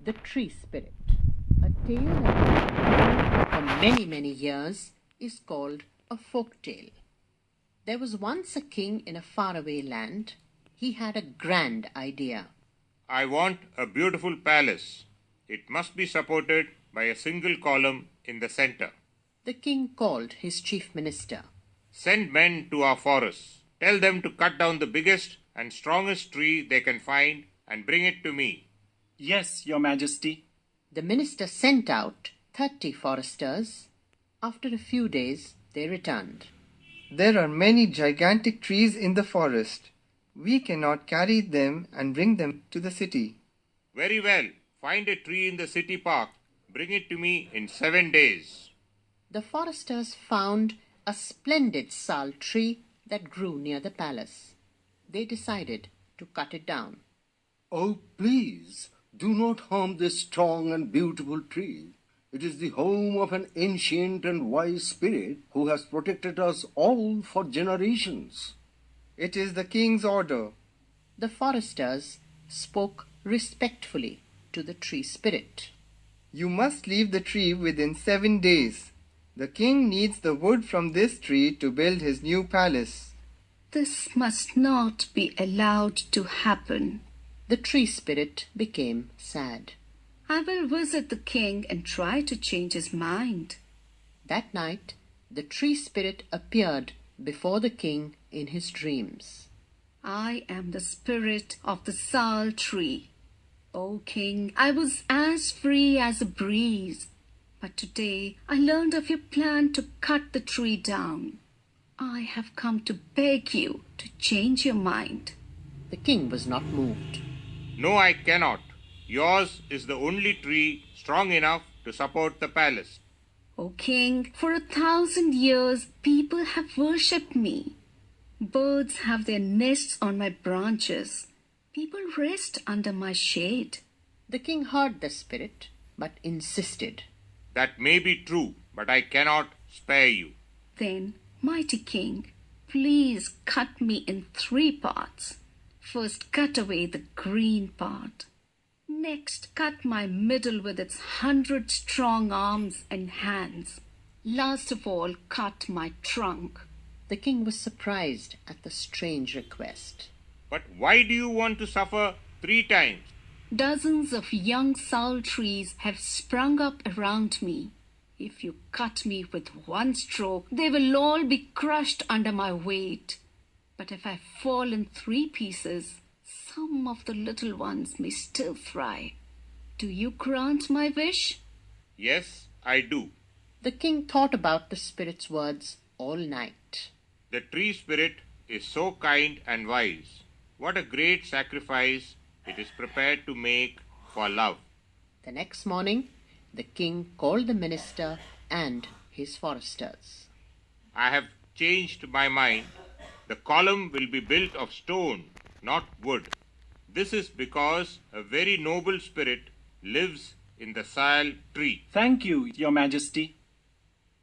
The Tree Spirit. A tale that has been told for many, many years is called a folk tale. There was once a king in a faraway land. He had a grand idea. I want a beautiful palace. It must be supported by a single column in the center. The king called his chief minister. Send men to our forests. Tell them to cut down the biggest and strongest tree they can find and bring it to me. Yes, Your Majesty. The minister sent out 30 foresters. After a few days, they returned. There are many gigantic trees in the forest. We cannot carry them and bring them to the city. Very well. Find a tree in the city park. Bring it to me in 7 days. The foresters found a splendid sal tree that grew near the palace. They decided to cut it down. Oh, please, do not harm this strong and beautiful tree. It is the home of an ancient and wise spirit who has protected us all for generations. It is the king's order. The foresters spoke respectfully to the tree spirit. You must leave the tree within 7 days. The king needs the wood from this tree to build his new palace. This must not be allowed to happen. The tree spirit became sad. I will visit the king and try to change his mind. That night, the tree spirit appeared before the king in his dreams. I am the spirit of the sal tree. O king, I was as free as a breeze. But today I learned of your plan to cut the tree down. I have come to beg you to change your mind. The king was not moved. No, I cannot. Yours is the only tree strong enough to support the palace. O king, for 1,000 years people have worshipped me. Birds have their nests on my branches. People rest under my shade. The king heard the spirit, but insisted. That may be true, but I cannot spare you. Then, mighty king, please cut me in 3 parts. First, cut away the green part. Next, cut my middle with its 100 strong arms and hands. Last of all, cut my trunk. The king was surprised at the strange request. But why do you want to suffer 3 times? Dozens of young sal trees have sprung up around me. If you cut me with 1 stroke, they will all be crushed under my weight. But if I fall in 3 pieces, some of the little ones may still thrive. Do you grant my wish? Yes, I do. The king thought about the spirit's words all night. The tree spirit is so kind and wise. What a great sacrifice it is prepared to make for love. The next morning, the king called the minister and his foresters. I have changed my mind. The column will be built of stone, not wood. This is because a very noble spirit lives in the sal tree. Thank you, Your Majesty.